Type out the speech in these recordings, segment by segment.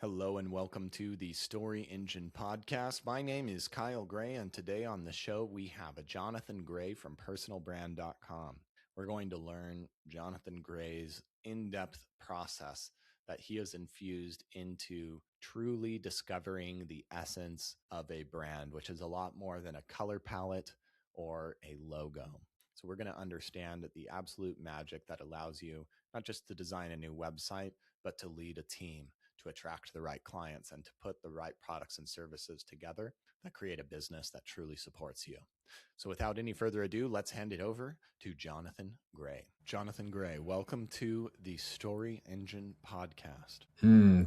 Hello and welcome to the Story Engine podcast. My name is Kyle Gray, and today on the show we have a Jonathan Greye from personalbrand.com. We're going to learn Jonathan Grey's in-depth process that he has infused into truly discovering the essence of a brand, which is a lot more than a color palette or a logo. So we're going to understand the absolute magic that allows you not just to design a new website, but to lead a team, to attract the right clients, and to put the right products and services together that create a business that truly supports you. So without any further ado, let's hand it over to Jonathan Greye. Jonathan Greye, welcome to the Story Engine podcast.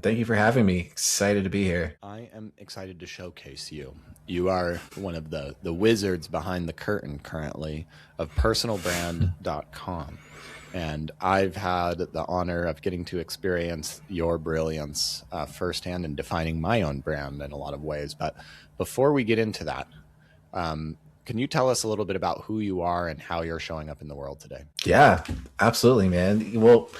Thank you for having me. Excited to be here. I am excited to showcase you. You are one of the wizards behind the curtain currently of personalbrand.com. And I've had the honor of getting to experience your brilliance firsthand in defining my own brand in a lot of ways. But before we get into that, can you tell us a little bit about who you are and how you're showing up in the world today? Yeah, absolutely, man. Well,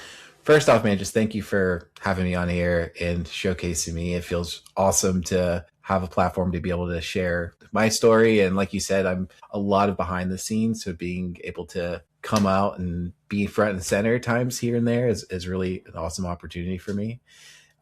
first off, man, just thank you for having me on here and showcasing me. It feels awesome to have a platform to be able to share my story. And like you said, I'm a lot of behind the scenes. So being able to come out and be front and center times here and there is really an awesome opportunity for me.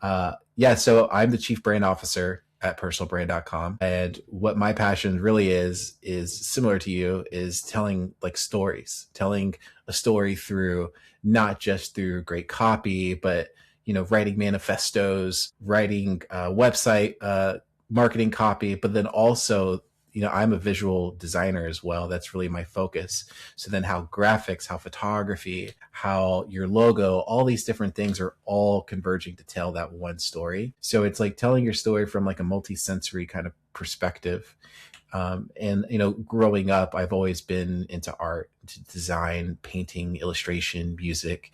So I'm the chief brand officer at personalbrand.com. And what my passion really is similar to you, is telling like stories, telling a story through not just through great copy, but, writing manifestos, writing website marketing copy, but then also, I'm a visual designer as well. That's really my focus. So then how graphics, how photography, how your logo, all these different things are all converging to tell that one story. So it's like telling your story from like a multi-sensory kind of perspective. Growing up, I've always been into art, to design, painting, illustration, music.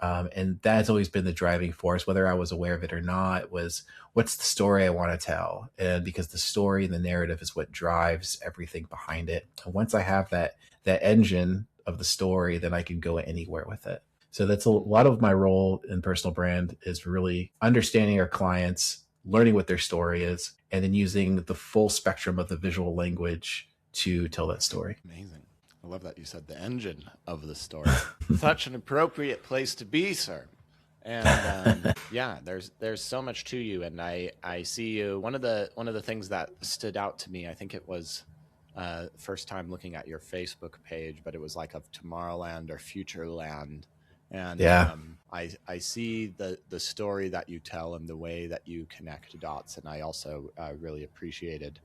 And that's always been the driving force, whether I was aware of it or not, was what's the story I want to tell? And because the story and the narrative is what drives everything behind it. And once I have that engine of the story, then I can go anywhere with it. So that's a lot of my role in personal brand, is really understanding our clients, learning what their story is, and then using the full spectrum of the visual language to tell that story. Amazing. I love that you said the engine of the story. Such an appropriate place to be, sir. And there's so much to you, and I see you. One of the things that stood out to me, I think it was first time looking at your Facebook page, but it was like of Tomorrowland or Futureland. And I see the story that you tell and the way that you connect dots. And I also really appreciated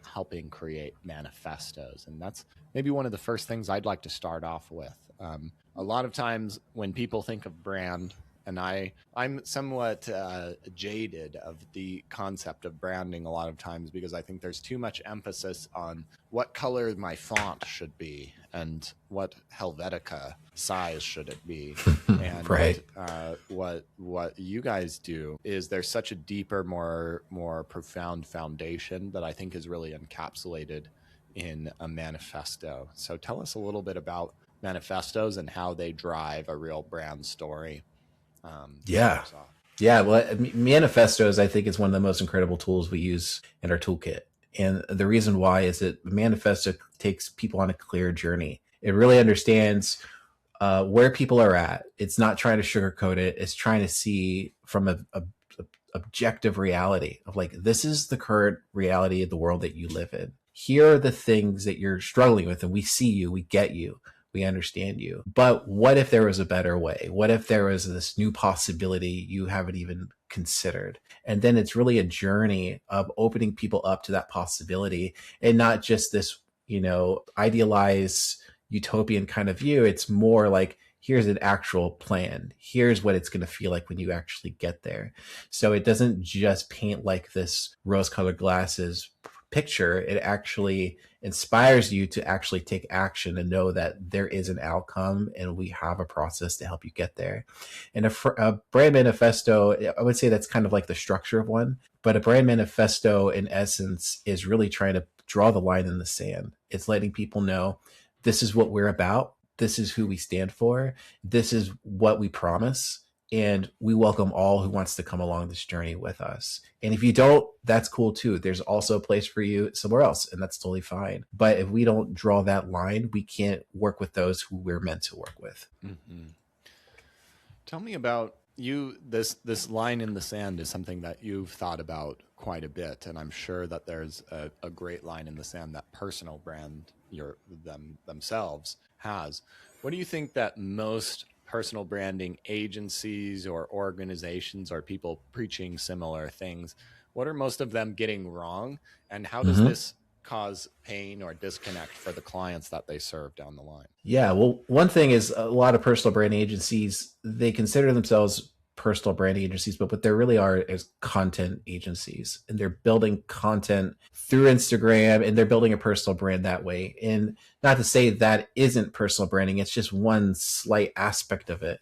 helping create manifestos. And that's maybe one of the first things I'd like to start off with. A lot of times when people think of brand, and I'm somewhat jaded of the concept of branding a lot of times, because I think there's too much emphasis on what color my font should be and what Helvetica size should it be. And right. What you guys do is there's such a deeper, more profound foundation that I think is really encapsulated in a manifesto. So tell us a little bit about manifestos and how they drive a real brand story. Well, manifestos, I think, is one of the most incredible tools we use in our toolkit. And the reason why is that manifesto takes people on a clear journey. It really understands where people are at. It's not trying to sugarcoat it. It's trying to see from a objective reality of like, this is the current reality of the world that you live in. Here are the things that you're struggling with, and we see you, we get you. We understand you. But what if there was a better way? What if there was this new possibility you haven't even considered? And then it's really a journey of opening people up to that possibility, and not just this, idealized utopian kind of view. It's more like, here's an actual plan. Here's what it's going to feel like when you actually get there. So it doesn't just paint like this rose-colored glasses picture. It actually inspires you to actually take action and know that there is an outcome, and we have a process to help you get there. And a brand manifesto, I would say that's kind of like the structure of one, but a brand manifesto in essence is really trying to draw the line in the sand. It's letting people know, this is what we're about. This is who we stand for. This is what we promise. And we welcome all who wants to come along this journey with us. And if you don't, that's cool too. There's also a place for you somewhere else, and that's totally fine. But if we don't draw that line, we can't work with those who we're meant to work with. Mm-hmm. Tell me about you. This line in the sand is something that you've thought about quite a bit, and I'm sure that there's a great line in the sand that personal brand themselves has. What do you think that most personal branding agencies or organizations or people preaching similar things, what are most of them getting wrong, and how does this cause pain or disconnect for the clients that they serve down the line? Yeah, well, one thing is a lot of personal branding agencies, they consider themselves personal branding agencies, but what they really are is content agencies, and they're building content through Instagram, and they're building a personal brand that way. And not to say that isn't personal branding, it's just one slight aspect of it.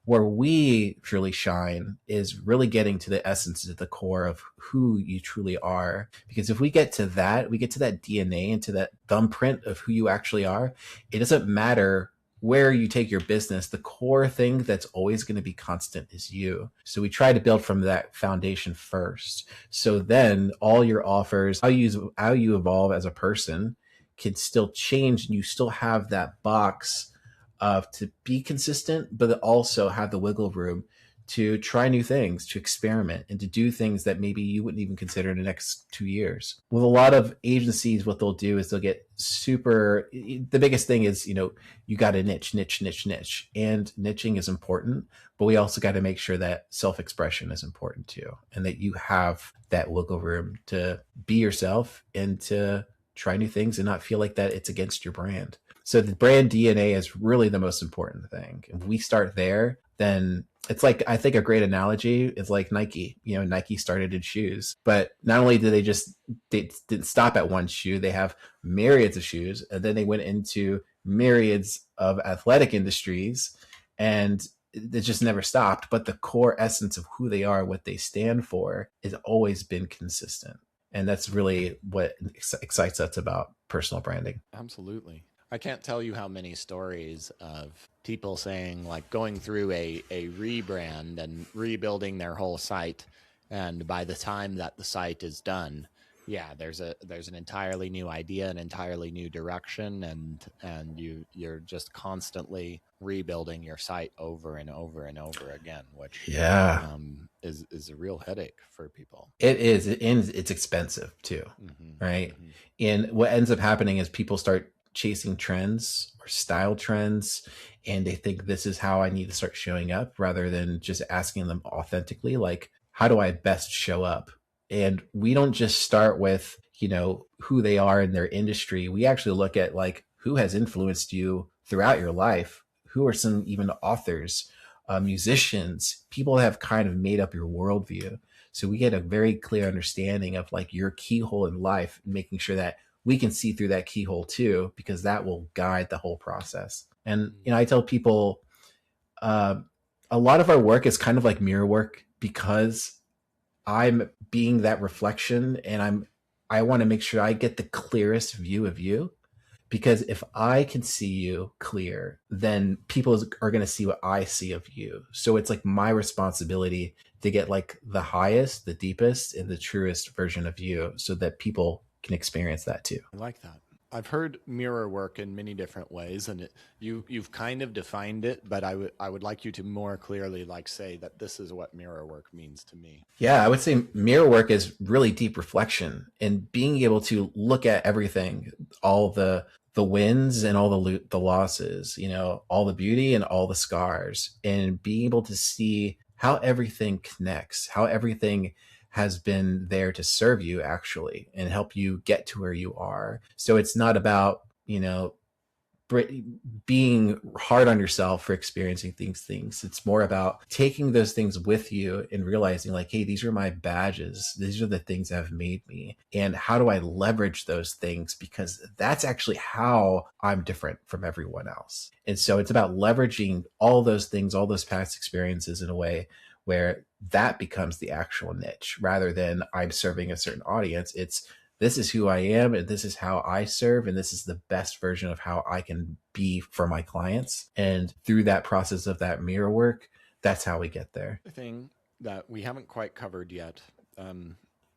Where we truly shine is really getting to the essence, to the core of who you truly are. Because if we get to that DNA and to that thumbprint of who you actually are, it doesn't matter where you take your business. The core thing that's always going to be constant is you. So we try to build from that foundation first. So then all your offers, how you evolve as a person can still change, and you still have that box of to be consistent, but also have the wiggle room to try new things, to experiment, and to do things that maybe you wouldn't even consider in the next 2 years. With a lot of agencies, what they'll do is they'll get super, the biggest thing is, you got to niche. And niching is important, but we also got to make sure that self-expression is important too. And that you have that wiggle room to be yourself and to try new things and not feel like that it's against your brand. So the brand DNA is really the most important thing. If we start there, then it's like, I think a great analogy is like Nike. Nike started in shoes, but not only did they didn't stop at one shoe, they have myriads of shoes, and then they went into myriads of athletic industries, and it just never stopped. But the core essence of who they are, what they stand for, has always been consistent. And that's really what excites us about personal branding. Absolutely. I can't tell you how many stories of people saying, like, going through a rebrand and rebuilding their whole site, and by the time that the site is done, there's an entirely new idea, an entirely new direction, and you're just constantly rebuilding your site over and over and over again, which is a real headache for people. It is, and it's expensive too, right? Mm-hmm. And what ends up happening is people start chasing trends or style trends, and they think this is how I need to start showing up, rather than just asking them authentically, like, how do I best show up? And we don't just start with, who they are in their industry. We actually look at, like, who has influenced you throughout your life? Who are some even authors, musicians, people that have kind of made up your worldview. So we get a very clear understanding of, like, your keyhole in life, making sure that we can see through that keyhole too, because that will guide the whole process. And, I tell people, a lot of our work is kind of like mirror work, because I'm being that reflection, and I want to make sure I get the clearest view of you, because if I can see you clear, then people are going to see what I see of you. So it's like my responsibility to get, like, the highest, the deepest, and the truest version of you, so that people can experience that too. I like that. I've heard mirror work in many different ways, and you've kind of defined it, but I would like you to more clearly, like, say that this is what mirror work means to me. Yeah, I would say mirror work is really deep reflection, and being able to look at everything, all the wins and all the losses, all the beauty and all the scars, and being able to see how everything connects, how everything has been there to serve you actually, and help you get to where you are. So it's not about, being hard on yourself for experiencing things. It's more about taking those things with you and realizing, like, hey, these are my badges. These are the things that have made me. And how do I leverage those things? Because that's actually how I'm different from everyone else. And so it's about leveraging all those things, all those past experiences, in a way where that becomes the actual niche, rather than I'm serving a certain audience. It's, this is who I am, and this is how I serve, and this is the best version of how I can be for my clients. And through that process of that mirror work, that's how we get there. The thing that we haven't quite covered yet,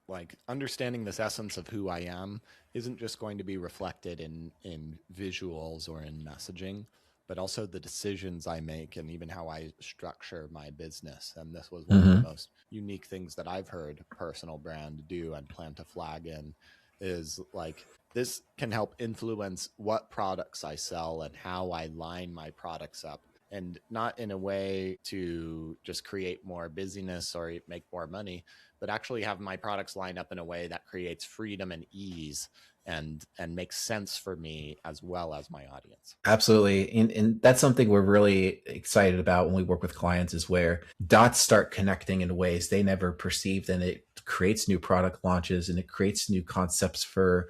like understanding this essence of who I am isn't just going to be reflected in visuals or in messaging, but also the decisions I make and even how I structure my business. And this was one of the most unique things that I've heard personal brand do and plant a flag in, is like, this can help influence what products I sell and how I line my products up. And not in a way to just create more busyness or make more money, but actually have my products line up in a way that creates freedom and ease and makes sense for me as well as my audience. Absolutely. And that's something we're really excited about when we work with clients, is where dots start connecting in ways they never perceived. And it creates new product launches, and it creates new concepts for,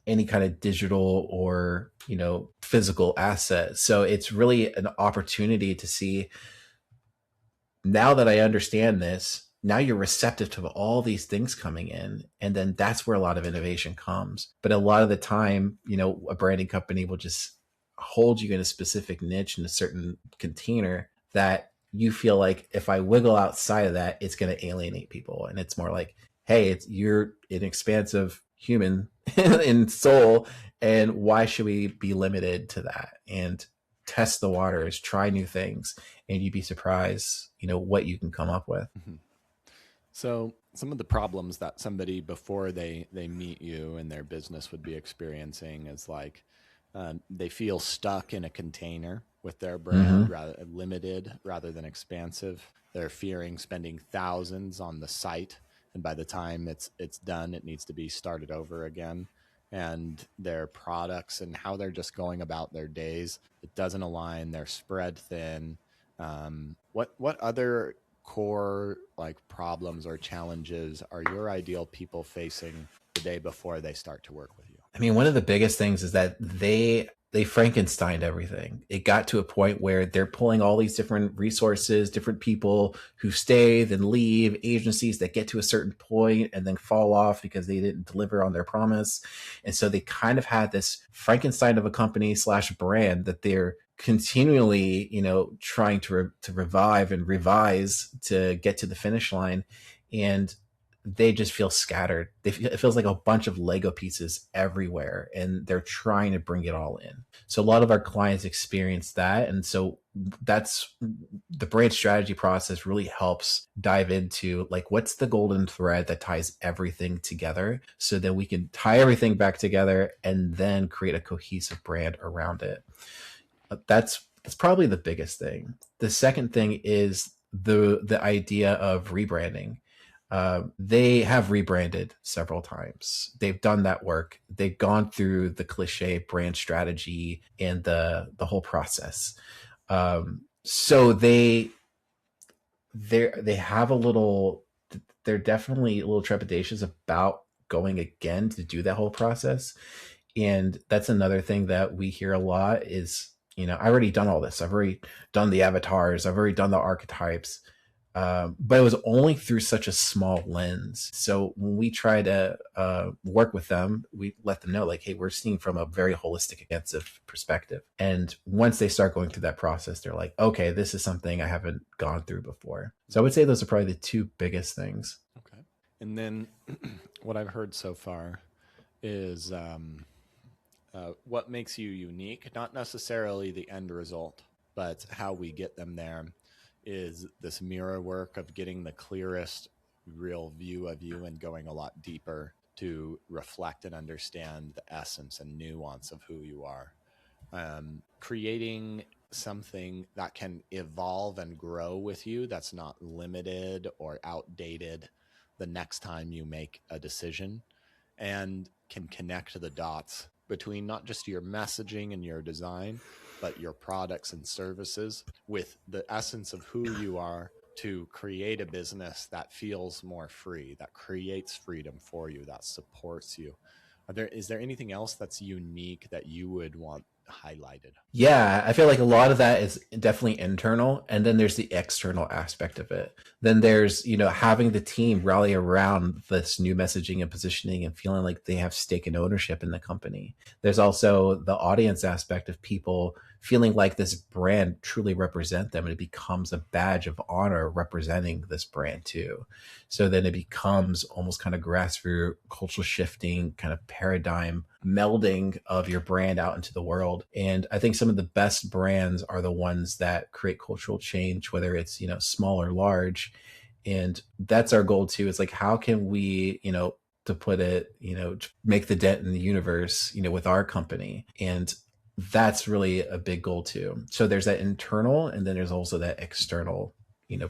any kind of digital or, physical asset. So it's really an opportunity to see, now that I understand this, now you're receptive to all these things coming in. And then that's where a lot of innovation comes. But a lot of the time, a branding company will just hold you in a specific niche in a certain container that you feel like, if I wiggle outside of that, it's going to alienate people. And it's more like, hey, you're an expansive human in soul, and why should we be limited to that? And test the waters, try new things, and you'd be surprised, what you can come up with. Mm-hmm. So some of the problems that somebody before they meet you in their business would be experiencing is like, they feel stuck in a container with their brand, rather limited rather than expansive. They're fearing spending thousands on the site, and by the time it's done, it needs to be started over again. And their products and how they're just going about their days, it doesn't align. They're spread thin. What other core like problems or challenges are your ideal people facing the day before they start to work with you? I mean, one of the biggest things is that they Frankensteined everything. It got to a point where they're pulling all these different resources, different people who stay, then leave, agencies that get to a certain point and then fall off because they didn't deliver on their promise. And so they kind of had this Frankenstein of a company / brand that they're continually, trying to revive and revise to get to the finish line. And they just feel scattered. It feels like a bunch of Lego pieces everywhere, and they're trying to bring it all in. So a lot of our clients experience that. And so that's the brand strategy process really helps dive into, like, what's the golden thread that ties everything together, so that we can tie everything back together and then create a cohesive brand around it. That's probably the biggest thing. The second thing is the idea of rebranding. They have rebranded several times. They've done that work. They've gone through the cliche brand strategy and the whole process. So they have they're definitely a little trepidations about going again to do that whole process. And that's another thing that we hear a lot is, I've already done all this. I've already done the avatars. I've already done the archetypes. But it was only through such a small lens. So when we try to work with them, we let them know, like, hey, we're seeing from a very holistic, expansive perspective. And once they start going through that process, they're like, okay, this is something I haven't gone through before. So I would say those are probably the two biggest things. Okay. And then what I've heard so far is what makes you unique, not necessarily the end result, but how we get them there, is this mirror work of getting the clearest real view of you and going a lot deeper to reflect and understand the essence and nuance of who you are. Creating something that can evolve and grow with you, that's not limited or outdated the next time you make a decision, and can connect the dots between not just your messaging and your design, but your products and services with the essence of who you are, to create a business that feels more free, that creates freedom for you, that supports you. Is there anything else that's unique that you would want highlighted? Yeah, I feel like a lot of that is definitely internal, and then there's the external aspect of it. Then there's, having the team rally around this new messaging and positioning and feeling like they have stake and ownership in the company. There's also the audience aspect of people feeling like this brand truly represent them, and it becomes a badge of honor representing this brand too. So then it becomes almost kind of grassroots cultural shifting kind of paradigm melding of your brand out into the world. And I think some of the best brands are the ones that create cultural change, whether it's, small or large. And that's our goal too. It's like, how can we, to put it, make the dent in the universe, with our company. And that's really a big goal too. So there's that internal, and then there's also that external,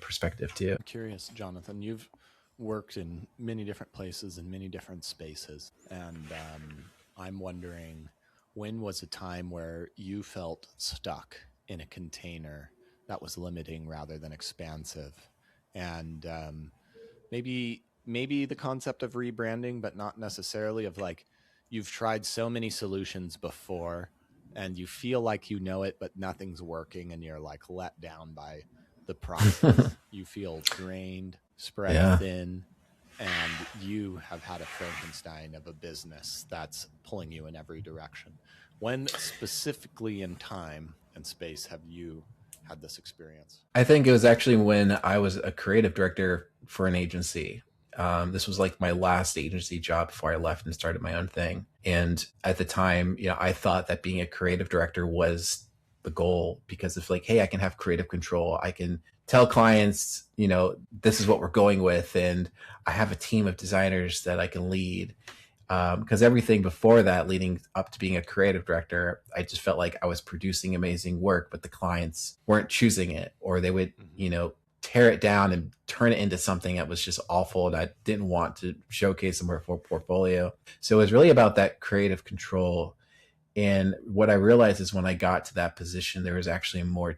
perspective too. I'm curious, Jonathan, you've worked in many different places in many different spaces. And I'm wondering, when was a time where you felt stuck in a container that was limiting rather than expansive? And maybe the concept of rebranding, but not necessarily, of like, you've tried so many solutions before and you feel like you know it, but nothing's working, and you're like let down by the process. You feel drained, spread thin, and you have had a Frankenstein of a business that's pulling you in every direction. When specifically in time and space have you had this experience? I think it was actually when I was a creative director for an agency. This was like my last agency job before I left and started my own thing. And at the time, I thought that being a creative director was the goal, because it's like, hey, I can have creative control. I can tell clients, this is what we're going with. And I have a team of designers that I can lead. Because everything before that, leading up to being a creative director, I just felt like I was producing amazing work, but the clients weren't choosing it, or they would, tear it down and turn it into something that was just awful, and I didn't want to showcase in my portfolio. So it was really about that creative control. And what I realized is, when I got to that position, there was actually more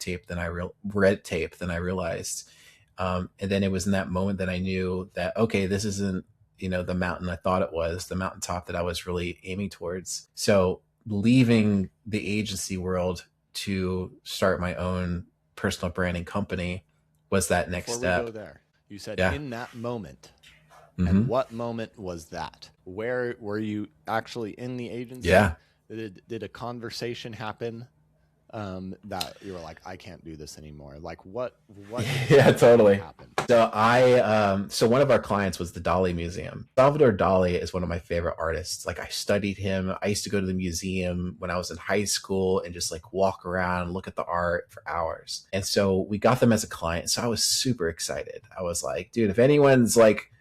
red tape than I realized. And then it was in that moment that I knew that, okay, this isn't, the mountain I thought it was, the mountaintop that I was really aiming towards. So leaving the agency world to start my own personal branding company was that next step. Before we go there, you said in that moment. And what moment was that? Where were you actually in the agency? Yeah. Did a conversation happen that you were like, I can't do this anymore? Like what Yeah, totally happened? So so one of our clients was the Dali Museum. Salvador Dali is one of my favorite artists. Like, I studied him. I used to go to the museum when I was in high school and just like walk around and look at the art for hours. And so we got them as a client. So I was super excited. I was like, dude, if anyone's like,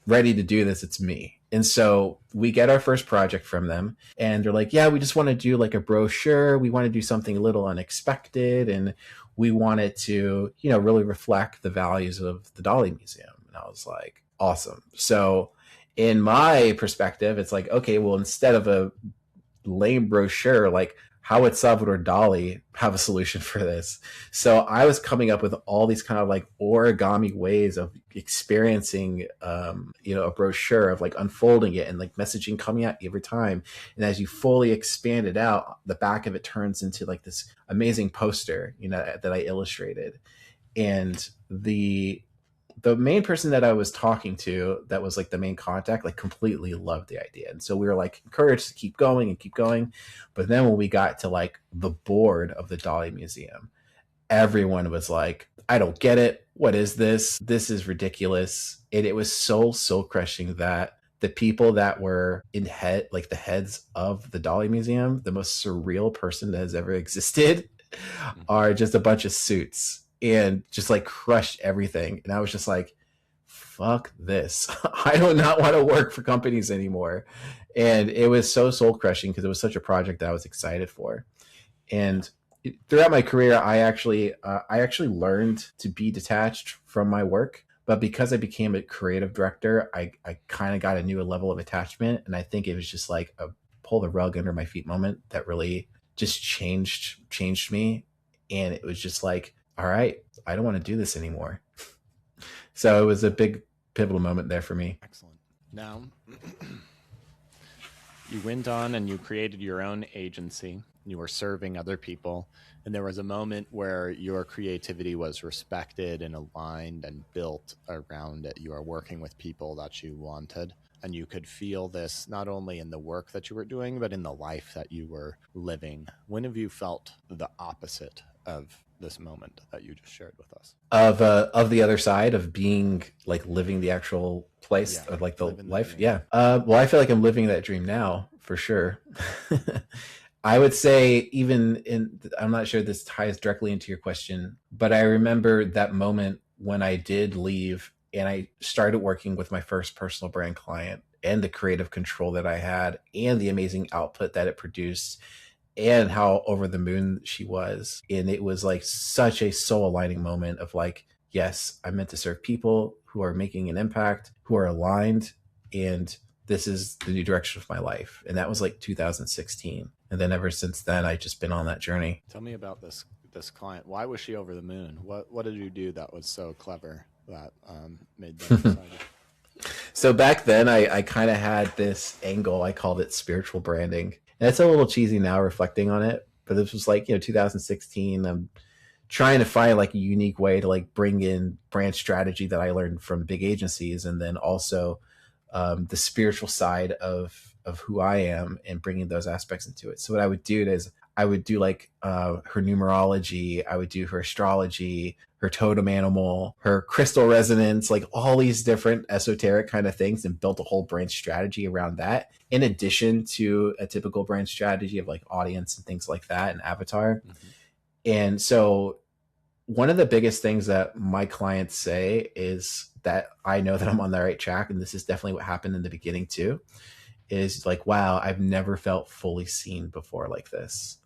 ready to do this, it's me. And so we get our first project from them, and they're like, yeah, we just want to do like a brochure. We want to do something a little unexpected, and we want it to, really reflect the values of the Dali Museum. And I was like, awesome. So in my perspective, it's like, okay, well, instead of a lame brochure, like, how would Salvador Dali have a solution for this? So I was coming up with all these kind of like origami ways of experiencing, a brochure, of like unfolding it and like messaging coming out every time. And as you fully expand it out, the back of it turns into like this amazing poster, that I illustrated. And the main person that I was talking to, that was like the main contact, like completely loved the idea. And so we were like encouraged to keep going. But then when we got to like the board of the Dali Museum, everyone was like, I don't get it. What is this? This is ridiculous. And it was so soul crushing that the people that were the heads of the Dali Museum, the most surreal person that has ever existed, are just a bunch of suits, and just like crushed everything. And I was just like, fuck this. I do not want to work for companies anymore. And it was so soul crushing, because it was such a project that I was excited for. And throughout my career, I actually learned to be detached from my work. But because I became a creative director, I kind of got a new level of attachment. And I think it was just like a pull the rug under my feet moment that really just changed me. And it was just like, all right, I don't want to do this anymore. So it was a big pivotal moment there for me. Excellent. Now, you went on and you created your own agency. you were serving other people, and there was a moment where your creativity was respected and aligned and built around it. You are working with people that you wanted, and you could feel this not only in the work that you were doing, but in the life that you were living. When have you felt the opposite of this moment that you just shared with us? Of the other side of being like living the actual place, Yeah, or like the living the life. dream. Yeah. Well, I feel like I'm living that dream now for sure. I would say even in, I'm not sure this ties directly into your question, but I remember that moment when I did leave and I started working with my first personal brand client, and the creative control that I had and the amazing output that it produced, and how over the moon she was. And it was like such a soul aligning moment of like, yes, I'm meant to serve people who are making an impact, who are aligned, and this is the new direction of my life. And that was like 2016. And then ever since then, I've just been on that journey. Tell me about this client. Why was she over the moon? What did you do that was so clever that made them excited? So back then, I kind of had this angle. I called it spiritual branding. And it's a little cheesy now reflecting on it, but this was like, 2016. I'm trying to find like a unique way to like bring in brand strategy that I learned from big agencies, and then also the spiritual side of who I am, and bringing those aspects into it. So what I would do is I would do like her numerology, I would do her astrology, her totem animal, her crystal resonance, like all these different esoteric kind of things, and built a whole brand strategy around that, in addition to a typical brand strategy of like audience and things like that, and avatar. Mm-hmm. And so one of the biggest things that my clients say is that I know that I'm on the right track, and this is definitely what happened in the beginning too, is like, wow, I've never felt fully seen before like this.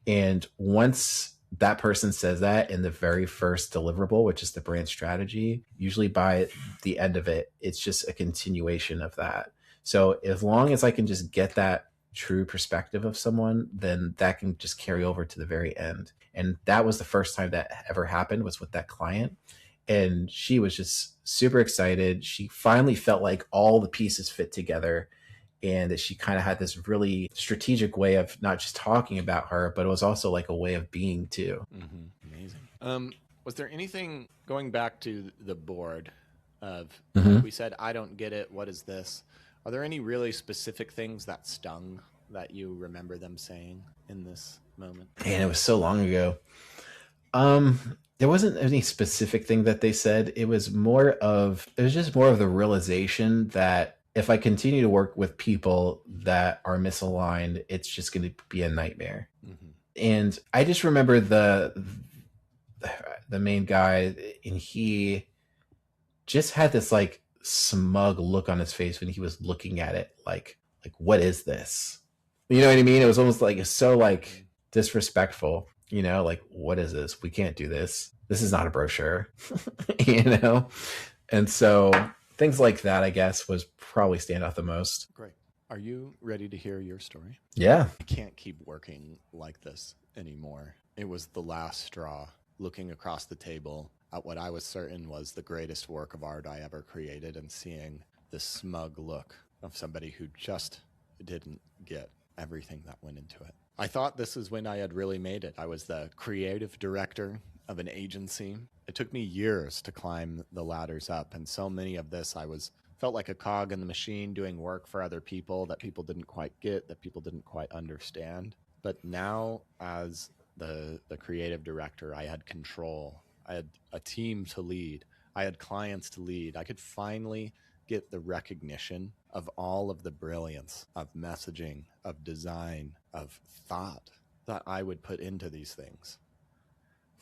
And once that person says that in the very first deliverable, which is the brand strategy, usually by the end of it, it's just a continuation of that. So as long as I can just get that true perspective of someone, then that can just carry over to the very end. And that was the first time that ever happened, was with that client. And she was just super excited. She finally felt like all the pieces fit together, and that she kind of had this really strategic way of not just talking about her, but it was also like a way of being too. Mm-hmm. Amazing. Was there anything, going back to the board of, Mm-hmm. we said, I don't get it, what is this? Are there any really specific things that stung that you remember them saying in this moment? And it was so long ago. There wasn't any specific thing that they said. It was just more of the realization that if I continue to work with people that are misaligned, it's just going to be a nightmare. Mm-hmm. And I just remember the main guy, and he just had this like smug look on his face when he was looking at it, like what is this? You know what I mean? It was almost like so like disrespectful. Like, what is this? We can't do this. This is not a brochure. you know? And so things like that, I guess, was probably stand out the most. Great. Are you ready to hear your story? Yeah. I can't keep working like this anymore. It was the last straw, looking across the table at what I was certain was the greatest work of art I ever created, and seeing the smug look of somebody who just didn't get everything that went into it. I thought this is when I had really made it. I was the creative director of an agency. It took me years to climb the ladders up, and so many of this felt like a cog in the machine, doing work for other people that people didn't quite get, that people didn't quite understand. But now, as the creative director, I had control. I had a team to lead. I had clients to lead. I could finally get the recognition of all of the brilliance of messaging, of design, of thought that I would put into these things.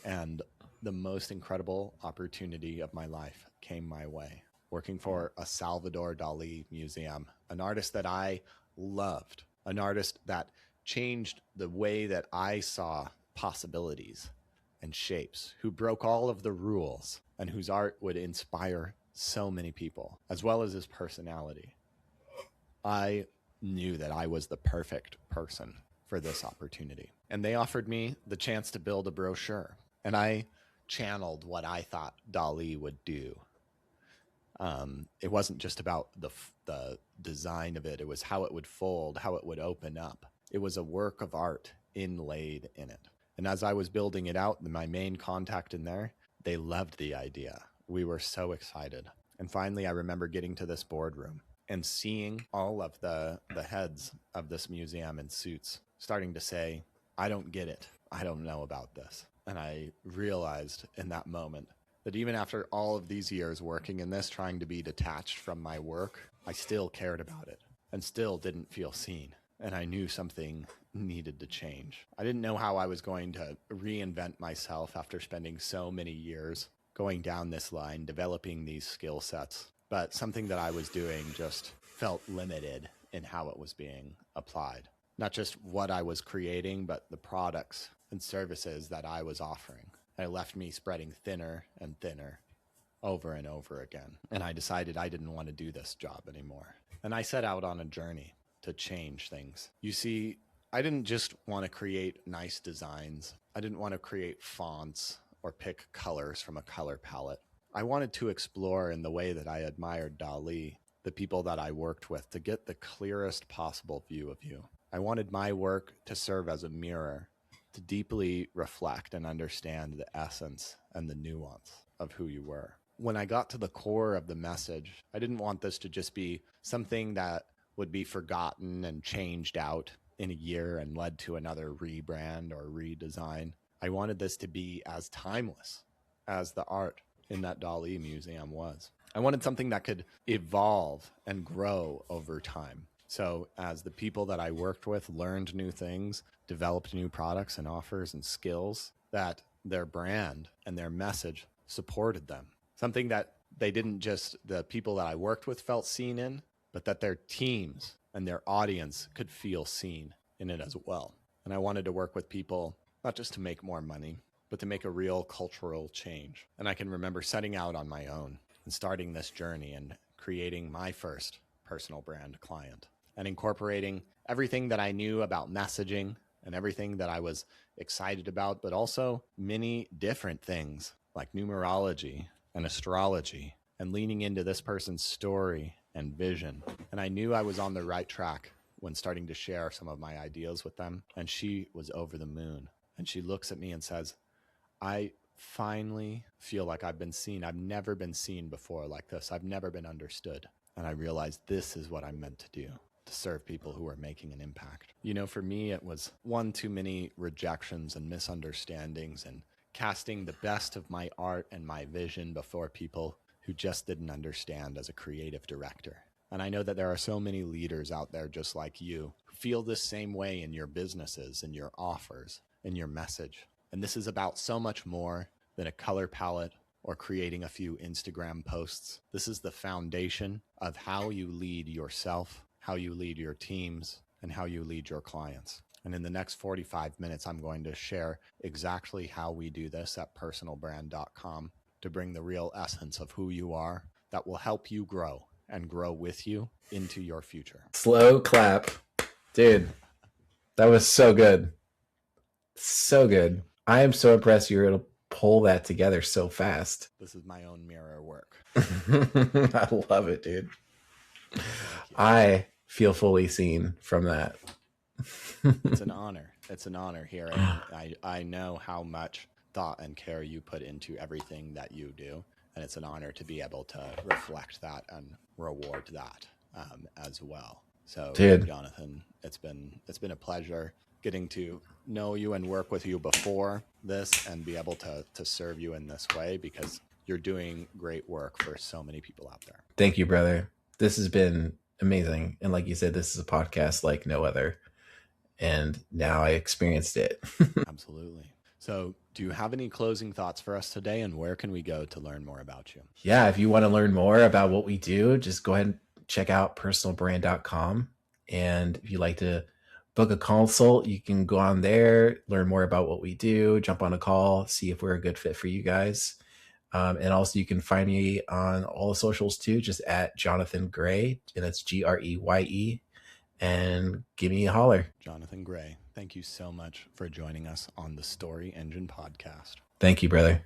And the most incredible opportunity of my life came my way, working for a Salvador Dali museum, an artist that I loved, an artist that changed the way that I saw possibilities and shapes, who broke all of the rules, and whose art would inspire so many people, as well as his personality. I knew that I was the perfect person for this opportunity. And they offered me the chance to build a brochure. And I channeled what I thought Dali would do. It wasn't just about the design of it. It was how it would fold, how it would open up. It was a work of art inlaid in it. And as I was building it out, my main contact in there, they loved the idea. We were so excited. And finally, I remember getting to this boardroom and seeing all of the heads of this museum in suits starting to say, I don't get it. I don't know about this. And I realized in that moment that even after all of these years working in this, trying to be detached from my work, I still cared about it and still didn't feel seen. And I knew something needed to change. I didn't know how I was going to reinvent myself after spending so many years going down this line, developing these skill sets. But something that I was doing just felt limited in how it was being applied. Not just what I was creating, but the products and services that I was offering. And it left me spreading thinner and thinner over and over again. And I decided I didn't want to do this job anymore. And I set out on a journey to change things. You see, I didn't just want to create nice designs. I didn't want to create fonts or pick colors from a color palette. I wanted to explore in the way that I admired Dali, the people that I worked with, to get the clearest possible view of you. I wanted my work to serve as a mirror, to deeply reflect and understand the essence and the nuance of who you were. When I got to the core of the message, I didn't want this to just be something that would be forgotten and changed out in a year and led to another rebrand or redesign. I wanted this to be as timeless as the art in that Dali museum was. I wanted something that could evolve and grow over time. So as the people that I worked with learned new things, developed new products and offers and skills, that their brand and their message supported them. Something that they didn't just, the people that I worked with felt seen in, but that their teams and their audience could feel seen in it as well. And I wanted to work with people, not just to make more money, but to make a real cultural change. And I can remember setting out on my own and starting this journey and creating my first personal brand client and incorporating everything that I knew about messaging and everything that I was excited about, but also many different things like numerology and astrology and leaning into this person's story and vision. And I knew I was on the right track when starting to share some of my ideas with them. And she was over the moon. And she looks at me and says, I finally feel like I've been seen. I've never been seen before like this. I've never been understood. And I realized this is what I'm meant to do, to serve people who are making an impact. You know, for me, it was one too many rejections and misunderstandings and casting the best of my art and my vision before people who just didn't understand as a creative director. And I know that there are so many leaders out there just like you who feel this same way in your businesses and your offers and your message. And this is about so much more than a color palette or creating a few Instagram posts. This is the foundation of how you lead yourself, how you lead your teams, and how you lead your clients. And in the next 45 minutes, I'm going to share exactly how we do this at personalbrand.com to bring the real essence of who you are that will help you grow and grow with you into your future. Slow clap. Dude, that was so good. So good. I am so impressed you were able to pull that together so fast. This is my own mirror work. I love it, dude. I feel fully seen from that. It's an honor. It's an honor here. I know how much thought and care you put into everything that you do. And it's an honor to be able to reflect that and reward that as well. So, dude, Jonathan, it's been a pleasure getting to know you and work with you before this and be able to serve you in this way, because you're doing great work for so many people out there. Thank you, brother. This has been amazing. And like you said, this is a podcast like no other. And now I experienced it. Absolutely. So do you have any closing thoughts for us today, and where can we go to learn more about you? Yeah, if you want to learn more about what we do, just go ahead and check out personalbrand.com. And if you'd like to book a consult, you can go on there, learn more about what we do, jump on a call, see if we're a good fit for you guys. And also you can find me on all the socials too, just at Jonathan Greye, and that's Greye, and give me a holler. Jonathan Greye, thank you so much for joining us on the Story Engine podcast. Thank you, brother.